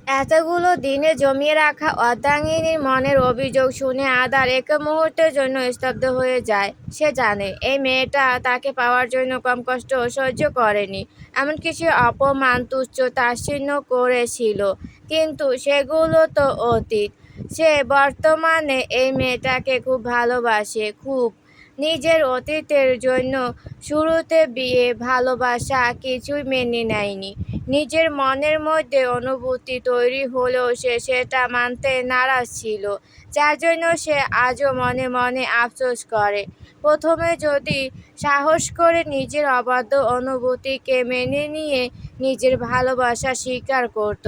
এতগুলো দিনে জমিয়ে রাখা অর্ধাঙ্গিনীর মনের অভিযোগ শুনে আদার এক মুহূর্তের জন্য স্তব্ধ হয়ে যায়। সে জানে এই মেয়েটা তাকে পাওয়ার জন্য কম কষ্ট সহ্য করেনি, এমনকি সে অপমান তুচ্ছ তাচ্ছিল্য করেছিল, কিন্তু সেগুলো তো অতীত। সে বর্তমানে এই মেয়েটাকে খুব ভালোবাসে, খুব। নিজের অতীতের জন্য শুরুতে বিয়ে, ভালোবাসা কিছুই মেনে নেয়নি। নিজের মনের মধ্যে অনুভূতি তৈরি হলেও সে সেটা মানতে নারাজ ছিল, যার জন্য সে আজও মনে মনে আফসোস করে। প্রথমে যদি সাহস করে নিজের অবাধ্য অনুভূতিকে মেনে নিয়ে নিজের ভালোবাসা স্বীকার করত,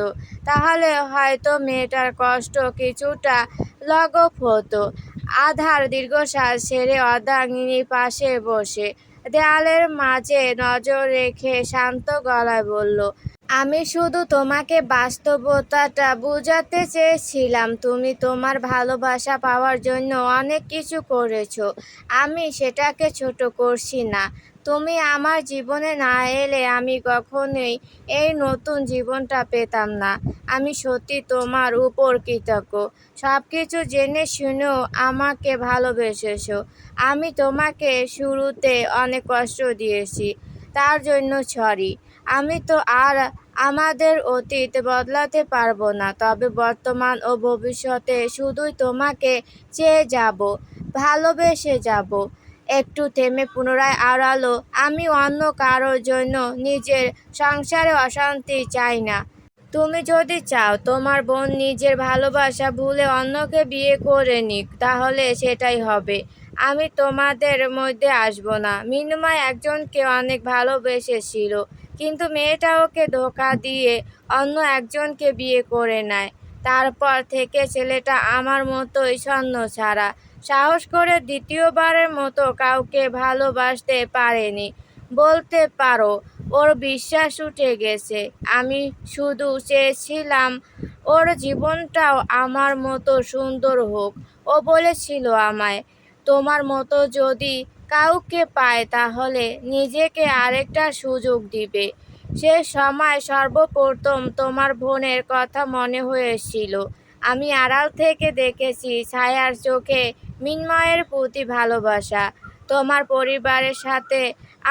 তাহলে হয়তো মেয়েটার কষ্ট কিছুটা লাঘব হতো। আধার দীর্ঘশ্বাস ছেড়ে অর্ধাঙ্গিনীর পাশে বসে দেয়ালের মাঝে নজর রেখে শান্ত গলায় বলল, আমি শুধু তোমাকে বাস্তবতাটা বোঝাতে চেয়েছিলাম। তুমি তোমার ভালোবাসা পাওয়ার জন্য অনেক কিছু করেছো, আমি সেটাকে ছোট করছি না। তুমি আমার জীবনে না এলে আমি কখনোই এই নতুন জীবনটা পেতাম না। আমি সত্যি তোমার উপর কৃতজ্ঞ, সব কিছু জেনে শুনেও আমাকে ভালোবেসেছো। আমি তোমাকে শুরুতে অনেক কষ্ট দিয়েছি, তার জন্য সরি। আমি তো আর আমাদের অতীত বদলাতে পারবো না, তবে বর্তমান ও ভবিষ্যতে শুধুই তোমাকে চেয়ে যাব, ভালোবেসে যাব। একটু থেমে পুনরায় আওড়ালো, আমি অন্য কারোর জন্য নিজের সংসারে অশান্তি চাই না। তুমি যদি চাও তোমার বোন নিজের ভালোবাসা ভুলে অন্যকে বিয়ে করে নিক, তাহলে সেটাই হবে। আমি তোমাদের মধ্যে আসবো না। মিনুমাই একজনকে অনেক ভালোবেসেছিল, কিন্তু মেয়েটা ওকে ধোঁকা দিয়ে অন্য একজনকে বিয়ে করে নেয়। তারপর থেকে ছেলেটা আমার মতোই ছন্নছাড়া, সাহস করে দ্বিতীয়বারের মতো কাউকে ভালোবাসতে পারেনি। বলতে পারো ওর বিশ্বাস উঠে গেছে। আমি শুধু চেয়েছিলাম ওর জীবনটাও আমার মতো সুন্দর হোক। ও বলেছিল আমায়, তোমার মতো যদি কাউকে পায় তাহলে নিজেকে আরেকটা সুযোগ দিবে। সে সময় সর্বপ্রথম তোমার বোনের কথা মনে হয়েছিল। আমি আড়াল থেকে দেখেছি ছায়ার চোখে মিন্ময়ের প্রতি ভালোবাসা। তোমার পরিবারের সাথে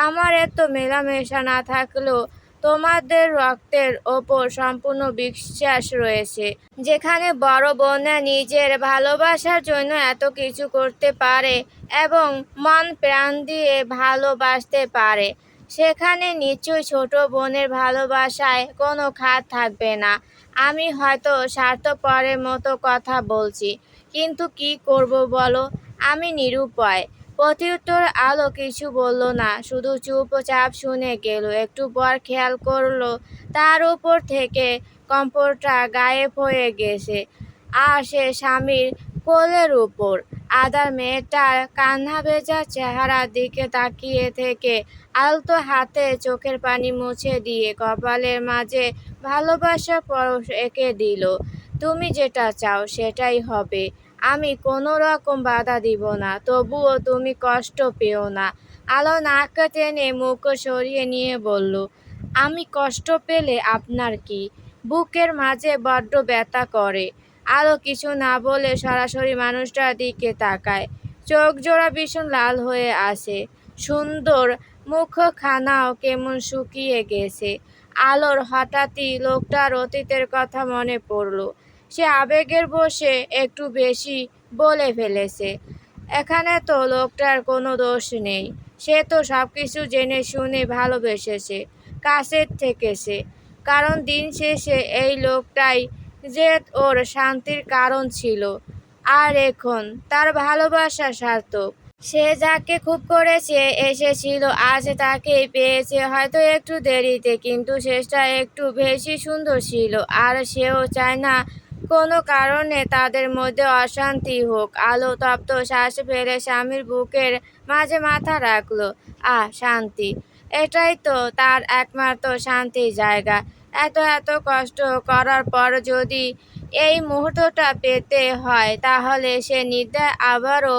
আমার এত মেলামেশা না থাকলেও তোমাদের রক্তের ওপর সম্পূর্ণ বিশ্বাস রয়েছে। যেখানে বড় বোনে নিজের ভালোবাসার জন্য এত কিছু করতে পারে এবং মন প্রাণ দিয়ে ভালোবাসতে পারে, সেখানে নিশ্চয়ই ছোট বোনের ভালোবাসায় কোনো খাত থাকবে না। আমি হয়তো স্বার্থপরের মতো কথা বলছি, কিন্তু কি করব বলো? আমি নিরুপায়। প্রত্যুত্তর আলো কিছু বলল না, শুধু চুপচাপ শুনে গেল। একটু পর খেয়াল করলো তার উপর থেকে কম্পনটা গায়েব হয়ে গেছে, আর সে স্বামীর কোলের উপর। আদার মেয়েটার কান্না ভেজা চেহারার দিকে তাকিয়ে থেকে আলতো হাতে চোখের পানি মুছে দিয়ে কপালের মাঝে ভালোবাসা পরশ এঁকে দিল। তুমি যেটা চাও সেটাই হবে, আমি কোনো রকম বাধা দিব না, তবুও তুমি কষ্ট পেও না। আলো নাক টেনে মুখ সরিয়ে নিয়ে বলল, আমি কষ্ট পেলে আপনার কি? বুকের মাঝে বড্ড ব্যথা করে। আলো কিছু না বলে সরাসরি মানুষটার দিকে তাকায়। চোখ জোড়া ভীষণ লাল হয়ে আসে, সুন্দর মুখখানাও কেমন শুকিয়ে গেছে। আলোর হঠাৎই লোকটার অতীতের কথা মনে পড়ল। সে আবেগের বশে একটু বেশি বলে ফেলেছে। এখানে তো লোকটার কোনো দোষ নেই, সে তো সবকিছু জেনে শুনে ভালোবেসেছে, কাছের থেকেছে। কারণ দিন শেষে এই লোকটাই যে ওর শান্তির কারণ ছিল, আর এখন তার ভালোবাসা সার্থক। সে যাকে খুব করেছে এসেছিল, আজ তাকেই পেয়েছে, হয়তো একটু দেরিতে, কিন্তু শেষটা একটু বেশি সুন্দর ছিল। আর সেও চায় না কোনো কারণে তাদের মধ্যে অশান্তি হোক। আলো তপ্ত শ্বাস ফেলে স্বামীর বুকের মাঝে মাথা রাখলো। শান্তি, এটাই তো তার একমাত্র শান্তির জায়গা। এত এত কষ্ট করার পর যদি এই মুহূর্তটা পেতে হয়, তাহলে সে নির্দ্বিধায় আবারও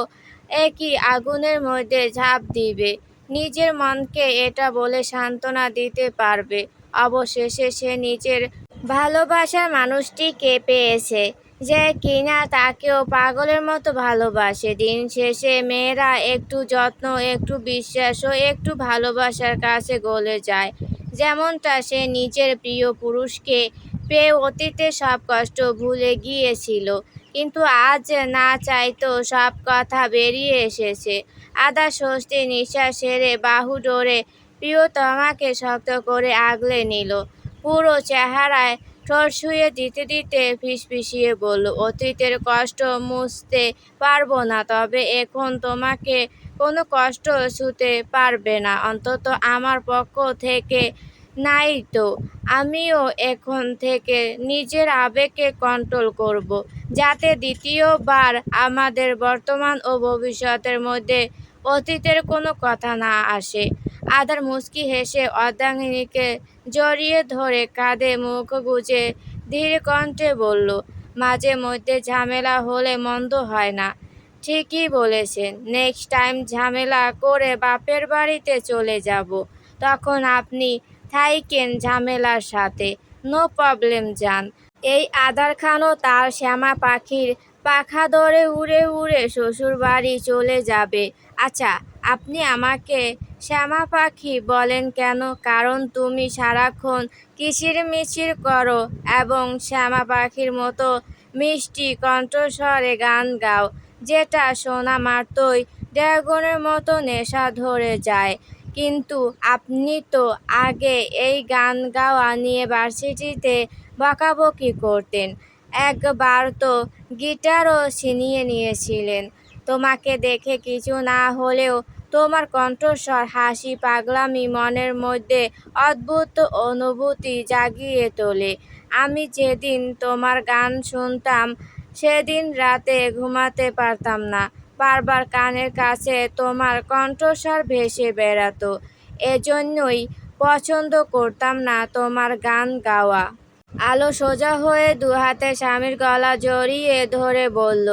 একই আগুনের মধ্যে ঝাঁপ দিবে। নিজের মনকে এটা বলে সান্ত্বনা দিতে পারবে, অবশেষে সে নিজের ভালোবাসার মানুষটিকে পেয়েছে, যে কিনা তাকেও পাগলের মতো ভালোবাসে। দিন শেষে মেয়েরা একটু যত্ন, একটু বিশ্বাস ও একটু ভালোবাসার কাছে গলে যায়, যেমনটা সে নিজের প্রিয় পুরুষকে পেয়ে অতীতে সব কষ্ট ভুলে গিয়েছিল। কিন্তু আজ না চাইতো সব কথা বেরিয়ে এসেছে। আদা স্বস্তি নিঃশ্বাস ছেড়ে বাহু ডোরে প্রিয়তমাকে শক্ত করে আগলে নিল। পুরো চেহারায় ঠোঁট ছুঁয়ে দিতে দিতে ফিসফিসিয়ে বলল, অতীতের কষ্ট মুছতে পারবো না, তবে এখন তোমাকে কোনো কষ্ট ছুঁতে পারবে না, অন্তত আমার পক্ষ থেকে নাই তো। আমিও এখন থেকে নিজের আবেগকে কন্ট্রোল করব, যাতে দ্বিতীয়বার আমাদের বর্তমান ও ভবিষ্যতের মধ্যে অতীতের কোনো কথা না আসে। আদার মুচকি হেসে অর্ধাঙ্গিনীকে জড়িয়ে ধরে কাঁধে মুখ গুজে ধীর কণ্ঠে বলল, মাঝে মধ্যে ঝামেলা হলে মন্দ হয় না। ঠিকই বলেছেন, নেক্সট টাইম ঝামেলা করে বাপের বাড়িতে চলে যাব, তখন আপনি থাইকেন ঝামেলার সাথে। নো প্রবলেম যান। এই আদার খানও তার শ্যামা পাখির পাখা ধরে উড়ে উড়ে শ্বশুর বাড়ি চলে যাবে। আচ্ছা, আপনি আমাকে শ্যামা পাখি বলেন কেন? কারণ তুমি সারাক্ষণ কিচিরমিচির করো এবং শ্যামা পাখির মতো মিষ্টি কণ্ঠস্বরে গান গাও, যেটা শোনা মাত্রই ড্রাগনের মতো নেশা ধরে যায়। কিন্তু আপনি তো আগে এই গান গাওয়া নিয়ে ভার্সিটিতে বকাবকি করতেন, একবার তো গিটারও ছিনিয়ে নিয়েছিলেন। তোমাকে দেখে কিছু না হলেও তোমার কণ্ঠস্বর, হাসি, পাগলামি মনের মধ্যে অদ্ভুত অনুভূতি জাগিয়ে তোলে। আমি যেদিন তোমার গান শুনতাম, সেদিন রাতে ঘুমাতে পারতাম না। বারবার কানের কাছে তোমার কণ্ঠস্বর ভেসে বেড়াতো। এজন্যই পছন্দ করতাম না তোমার গান গাওয়া। আলো সোজা হয়ে দুহাতে স্বামীর গলা জড়িয়ে ধরে বলল,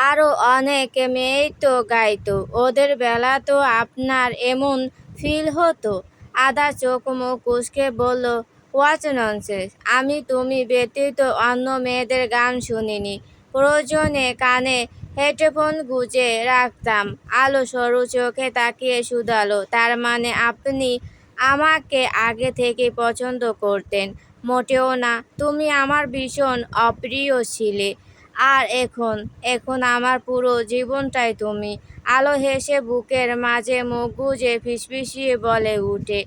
আরও অনেক মেয়েই তো গাইতো, ওদের বেলা তো আপনার এমন ফিল হতো। আদা চোখ মুখ কুঁচকে বলল, হোয়াট ননসেন্স, আমি তুমি ব্যতীত অন্য মেয়েদের গান শুনিনি। প্রয়োজনে কানে হেডফোন গুঁজে রাখতাম। আলো সরু চোখে তাকিয়ে শুধালো, তার মানে আপনি আমাকে আগে থেকে পছন্দ করতেন? মোটেও না, তুমি আমার ভীষণ অপ্রিয় ছিলে। আর এখন এখন আমার পুরো জীবনটাই তুমি। আলো হেসে বুকের মাঝে মুখ গুজে ফিসফিসিয়ে বলে উঠে,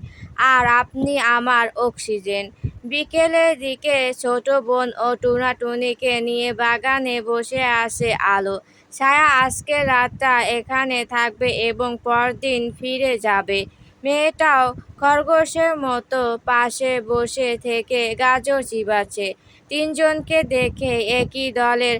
আর আপনি আমার অক্সিজেন। বিকেলের দিকে ছোট বোন ও টুনাটুনিকে নিয়ে বাগানে বসে আছে আলো। ছায়া আজকের রাতটা এখানে থাকবে এবং পরদিন ফিরে যাবে। মেয়েটাও খরগোশের মতো পাশে বসে থেকে গাজর চিবাচ্ছে। তিনজনকে দেখে একই দলের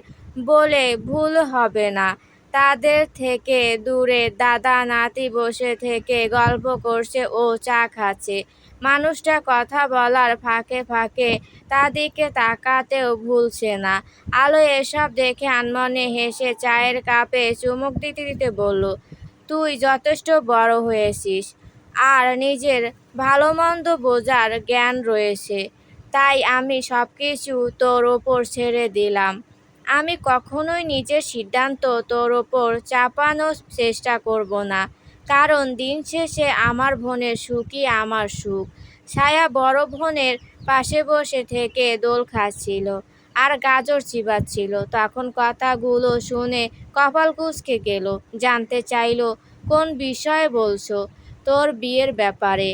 বলে ভুল হবে না। তাদের থেকে দূরে দাদা নাতি বসে থেকে গল্প করছে ও চা খাচ্ছে। মানুষটা কথা বলার ফাঁকে ফাঁকে তাদিকে তাকাতেও ভুলছে না। আলো এসব দেখে আনমনে হেসে চায়ের কাপে চুমুক দিতে দিতে বলল, তুই যথেষ্ট বড় হয়েছিস, আর নিজের ভালো মন্দ বোঝার জ্ঞান রয়েছে, তাই আমি সবকিছু তোর ওপর ছেড়ে দিলাম। আমি কখনোই নিজের সিদ্ধান্ত তোর ওপর চাপানোর চেষ্টা করব না, কারণ দিন শেষে আমার বোনের সুখই আমার সুখ। ছায়া বড় বোনের পাশে বসে থেকে দোল খাচ্ছিল আর গাজর চিবাচ্ছিল। তখন কথাগুলো শুনে কপাল কুঁচকে গেল। জানতে চাইল, কোন বিষয়ে বলছো? তোর বিয়ের ব্যাপারে।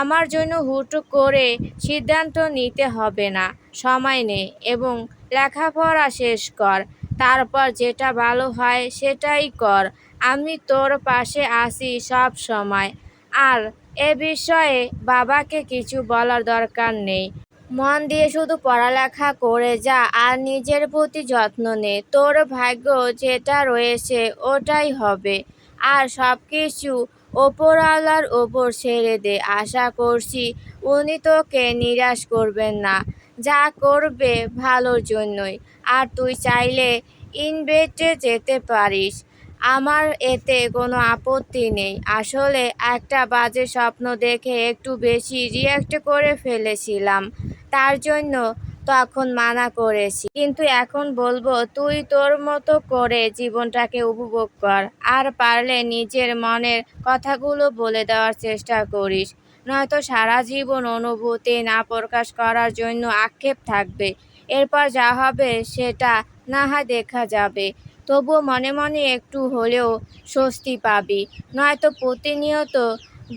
আমার জন্য হুট করে সিদ্ধান্ত নিতে হবে না, সময় নে এবং লেখাপড়া শেষ কর, তারপর যেটা ভালো হয় সেটাই কর। আমি তোর পাশে আছি সব সময়। আর এ বিষয়ে বাবাকে কিছু বলার দরকার নেই। মন দিয়ে শুধু পড়ালেখা করে যা আর নিজের প্রতি যত্ন নে। তোর ভাগ্য যেটা রয়েছে ওটাই হবে। আর সবকিছু ওপরওয়ালার ওপর ছেড়ে দে। আশা করছি উনি তোকে নিরাশ করবেন না। যা করবে ভালোর জন্যই। আর তুই চাইলে ইনভেস্টে যেতে পারিস, আমার এতে কোনো আপত্তি নেই। আসলে একটা বাজে স্বপ্ন দেখে একটু বেশি রিঅ্যাক্ট করে ফেলেছিলাম, তার জন্য তখন মানা করেছি, কিন্তু এখন বলবো তুই তোর মতো করে জীবনটাকে উপভোগ কর, আর পারলে নিজের মনের কথাগুলো বলে দেওয়ার চেষ্টা করিস, নয়তো সারা জীবন অনুভূতি না প্রকাশ করার জন্য আক্ষেপ থাকবে। এরপর যা হবে সেটা না হয় দেখা যাবে, তবুও মনে মনে একটু হলেও স্বস্তি পাবি, নয়তো প্রতিনিয়ত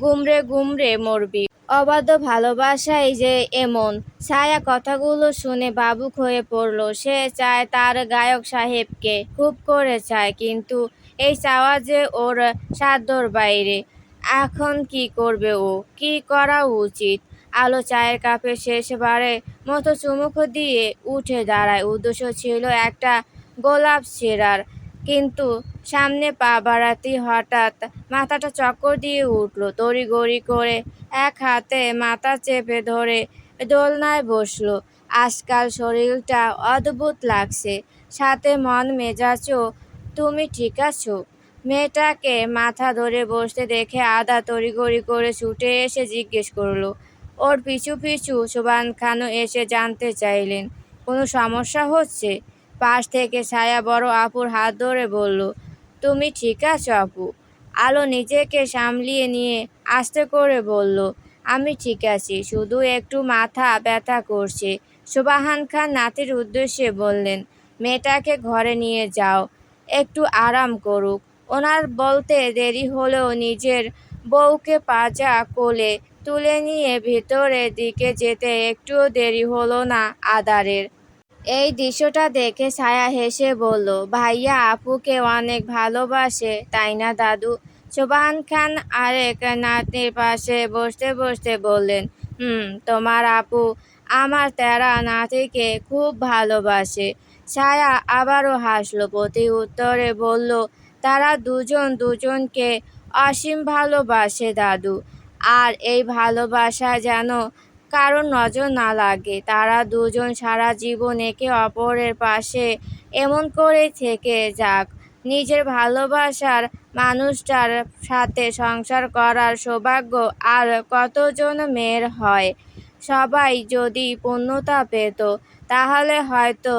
গুমরে গুমরে মরবি। অবাধ্য ভালোবাসাই যে এমন। ছায়া কথাগুলো শুনে ভাবুক হয়ে পড়ল। সে চায় তার গায়ক সাহেবকে, খুব করে চায়, কিন্তু এই চাওয়া যে ওর সাধ্যর বাইরে। এখন কি করবে ও? কি করা উচিত? আলো চায়ের কাপে শেষবারের মতো চুমুক দিয়ে উঠে দাঁড়ায়। উদ্দেশ্য ছিল একটা গোলাপ ছেঁড়ার, কিন্তু সামনে পা বাড়াতেই হঠাৎ মাথাটা চক্কর দিয়ে উঠল। তড়িঘড়ি করে এক হাতে মাথা চেপে ধরে দোলনায় বসলো। আজকাল শরীরটা অদ্ভুত লাগছে, সাথে মন মেজাজও। তুমি ঠিক আছো? মেয়েটাকে মাথা ধরে বসতে দেখে আদা তড়িঘড়ি করে ছুটে এসে জিজ্ঞেস করলো। ওর পিছু পিছু সুবহান খানও এসে জানতে চাইলেন, কোনো সমস্যা হচ্ছে? পাশ থেকে ছায়া বড় আপুর হাত ধরে বলল, তুমি ঠিক আছো আপু? আলো নিজেকে সামলিয়ে নিয়ে আস্তে করে বলল, আমি ঠিক আছি, শুধু একটু মাথা ব্যথা করছে। সুবহান খান নাতির উদ্দেশ্যে বললেন, মেয়েটাকে ঘরে নিয়ে যাও, একটু আরাম করুক। ওনার বলতে দেরি হলেও নিজের বউকে পাজা কোলে তুলে নিয়ে ভিতরের দিকে যেতে একটুও দেরি হলো না আদারের। এই দৃশ্যটা দেখে ছায়া হেসে বলল, ভাইয়া আপুকে অনেক ভালোবাসে তাই না দাদু? সুবহান খান আরেক নাতনির পাশে বসতে বসতে বললেন, তোমার আপু আমার তেরা নাতিকে খুব ভালোবাসে। ছায়া আবারও হাসল, প্রতি উত্তরে বলল, তারা দুজন দুজনকে অসীম ভালোবাসে দাদু। আর এই ভালোবাসা যেন কারোর নজর না লাগে। তারা দুজন সারা জীবন একে অপরের পাশে এমন করেই থেকে যাক। নিজের ভালোবাসার মানুষটার সাথে সংসার করার সৌভাগ্য আর কতজন মেয়ের হয়? সবাই যদি পূর্ণতা পেত, তাহলে হয়তো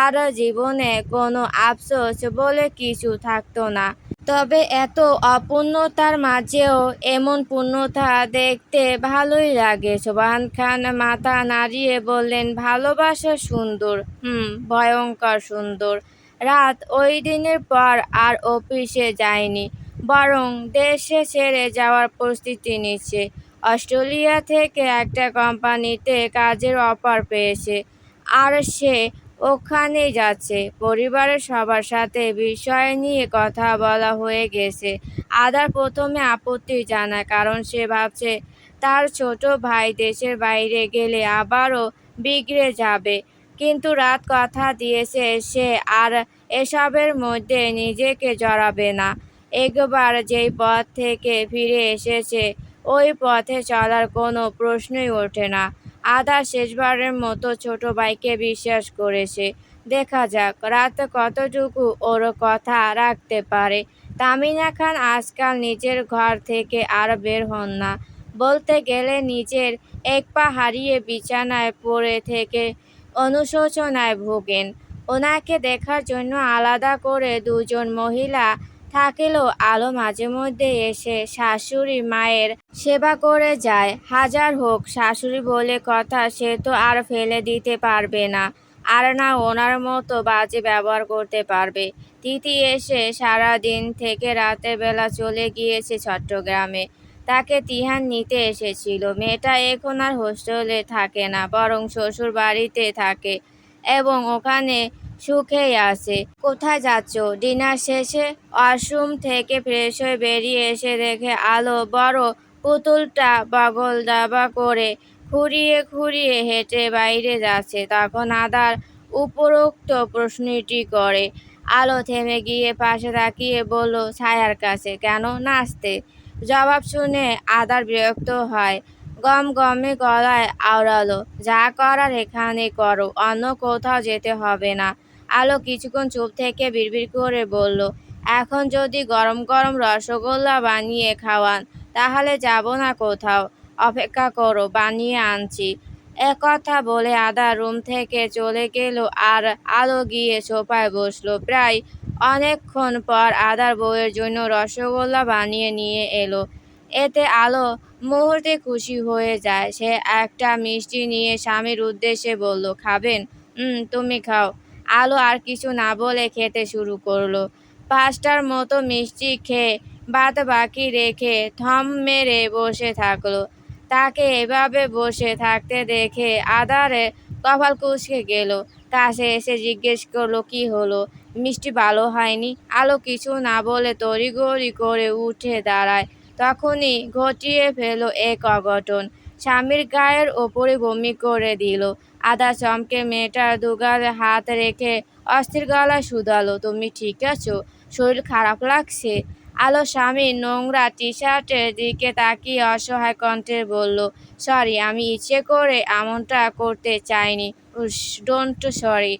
আর জীবনে কোনো আফসোস বলে কিছু থাকতো না। তবে এত অপূর্ণতার মাঝেও এমন পূর্ণতা দেখতে ভালোই লাগে। সুবহান খান মাথা নাড়িয়ে বললেন, ভালোবাসা সুন্দর, ভয়ঙ্কর সুন্দর। রাত ওই দিনের পর আর অফিসে যায়নি, বরং দেশে ছেড়ে যাওয়ার প্রস্তুতি নিচ্ছে। অস্ট্রেলিয়া থেকে একটা কোম্পানিতে কাজের অফার পেয়েছে, আর সে ওখানেই যাচ্ছে। পরিবারের সবার সাথে বিষয় নিয়ে কথা বলা হয়ে গেছে। আদার প্রথমে আপত্তি জানায়, কারণ সে ভাবছে তার ছোট ভাই দেশের বাইরে গেলে আবারও বিগড়ে যাবে। কিন্তু রাত কথা দিয়েছে সে আর এসবের মধ্যে নিজেকে জড়াবে না। একবার যেই পথ থেকে ফিরে এসেছে ওই পথে চলার কোনো প্রশ্নই ওঠে না। আদা শেষবারের মতো ছোট ভাইকে বিশ্বাস করেছে। দেখা যাক রাত কতটুকু ওর কথা রাখতে পারে। তামিনা খান আজকাল নিজের ঘর থেকে আর বের হন না। বলতে গেলে নিজের এক পা হারিয়ে বিছানায় পড়ে থেকে অনুশোচনায় ভোগেন। ওনাকে দেখার জন্য আলাদা করে দুজন মহিলা থাকলেও আলো মাঝে মধ্যে এসে শাশুড়ি মায়ের সেবা করে যায়। হাজার হোক শাশুড়ি বলে কথা, সে তো আর ফেলে দিতে পারবে না, আর না ওনার মতো বাজে ব্যবহার করতে পারবে। তিথি এসে সারা দিন থেকে রাতের বেলা চলে গিয়েছে চট্টগ্রামে। তাকে তিহান নিতে এসেছিল। মেয়েটা এখন আর হোস্টেলে থাকে না, বরং শ্বশুর বাড়িতে থাকে এবং ওখানে সুখেই আছে। কোথায় যাচ্ছ? ডিনার শেষে ওয়াশরুম থেকে ফ্রেশ হয়ে বেরিয়ে এসে দেখে আলো বড় পুতুলটা বগল দাবা করে খুঁড়িয়ে খুঁড়িয়ে হেঁটে বাইরে যাচ্ছে। তখন আদার উপরোক্ত প্রশ্নটি করে। আলো থেমে গিয়ে পাশে তাকিয়ে বলল, ছায়ার কাছে কেন নাচতে? জবাব শুনে আদার বিরক্ত হয়, গমগমে গলায় আওড়ালো, যা করার এখানে করো, অন্য কোথাও যেতে হবে না। আলো কিছুক্ষণ চুপ থেকে বিড়বিড় করে বলল, এখন যদি গরম গরম রসগোল্লা বানিয়ে খাওয়ান তাহলে যাব না কোথাও, অপেক্ষা করো, বানিয়ে আনছি। একথা বলে আদা রুম থেকে চলে গেল আর আলো গিয়ে সোফায় বসলো। প্রায় অনেকক্ষণ পর আদার বউয়ের জন্য রসগোল্লা বানিয়ে নিয়ে এলো। এতে আলো মুহূর্তে খুশি হয়ে যায়। সে একটা মিষ্টি নিয়ে স্বামীর উদ্দেশ্যে বলল, খাবেন? তুমি খাও। আলো আর কিছু না বলে খেতে শুরু করলো। 5টার মতো মিষ্টি খেয়ে বাদ বাকি রেখে থম মেরে বসে থাকলো। তাকে এভাবে বসে থাকতে দেখে আদারে কপাল কুঁচকে গেল। কাছে এসে জিজ্ঞেস করলো, কি হলো? মিষ্টি ভালো হয়নি? আলো কিছু না বলে তড়িঘড়ি করে উঠে দাঁড়ায়। তখনই ঘটিয়ে ফেল এক অঘটন। স্বামীর গায়ের ওপরে বমি করে দিল। আদা চমকে মেয়েটার দুগালে হাত রেখে অস্থির গলায় শুধালো, তুমি ঠিক আছো? শরীর খারাপ লাগছে? আলো স্বামীর নোংরা টি শার্টের দিকে তাকিয়ে অসহায় কণ্ঠে বলল, সরি, আমি ইচ্ছে করে এমনটা করতে চাইনি। ডোন্ট সরি,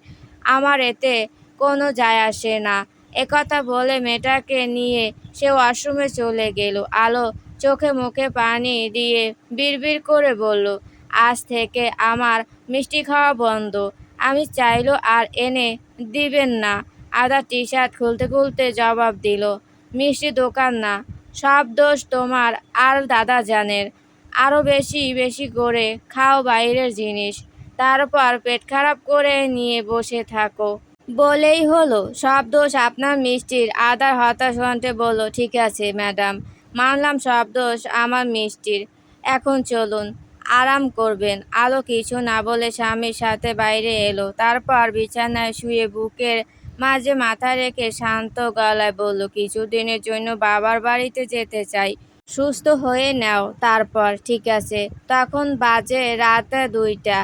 আমার এতে কোনো যায় আসে না। একথা বলে মেয়েটাকে নিয়ে সে ওয়াশরুমে চলে গেল। আলো চোখে মুখে পানি দিয়ে বিড়বিড় করে বলল, আজ থেকে আমার মিষ্টি খাওয়া বন্ধ। আমি চাইলেও আর এনে দিবেন না। আদা টি শার্ট খুলতে খুলতে জবাব দিল, মিষ্টি দোকান না, সব দোষ তোমার আর দাদা জানের। আরও বেশি বেশি করে খাও বাইরের জিনিস, তারপর পেট খারাপ করে নিয়ে বসে থাকো বলেই হলো সব দোষ আপনার মিষ্টির। আদার হতাশ কণ্ঠে বলল, ঠিক আছে ম্যাডাম, মানলাম সব দোষ আমার মিষ্টির। এখন চলুন, আরাম করবেন। আলো কিছু না বলে স্বামীর সাথে বাইরে এলো। তারপর বিছানায় শুয়ে বুকের মাঝে মাথা রেখে শান্ত গলায় বলল, কিছুদিনের জন্য বাবার বাড়িতে যেতে চাই। সুস্থ হয়ে নাও তারপর, ঠিক আছে? তখন বাজে রাত 2টা।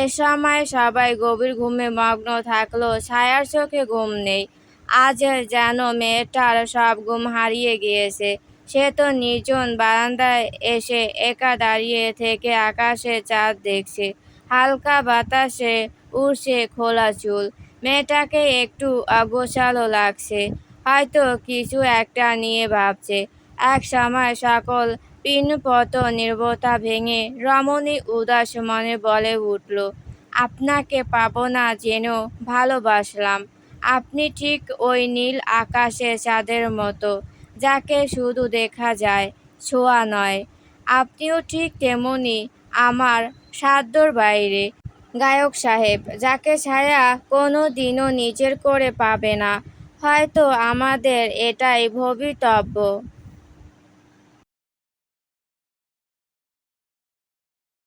এ সময় সবাই গভীর ঘুমে মগ্ন থাকলো। ছায়ার চোখে ঘুম নেই। আজ যেন মেয়েটার সব ঘুম হারিয়ে গিয়েছে। সে তো নির্জন বারান্দায় এসে একা দাঁড়িয়ে থেকে আকাশে চাঁদ দেখছে। হালকা বাতাসে উড়ছে খোলা চুল। মেয়েটাকে একটু অগোছালো লাগছে, হয়তো কিছু একটা নিয়ে ভাবছে। এক সময় সকল পিনপত নীরবতা ভেঙে রমণী উদাস মনে বলে উঠল, আপনাকে পাবো না জেনেও ভালোবাসলাম। আপনি ঠিক ওই নীল আকাশের চাঁদের মতো, যাকে শুধু দেখা যায়, ছোঁয়া নয়। আপনিও ঠিক তেমনি আমার সাধ্যর বাইরে গায়ক সাহেব, যাকে ছায়া কোনো দিনও নিজের করে পাবে না। হয়তো আমাদের এটাই ভবিতব্য।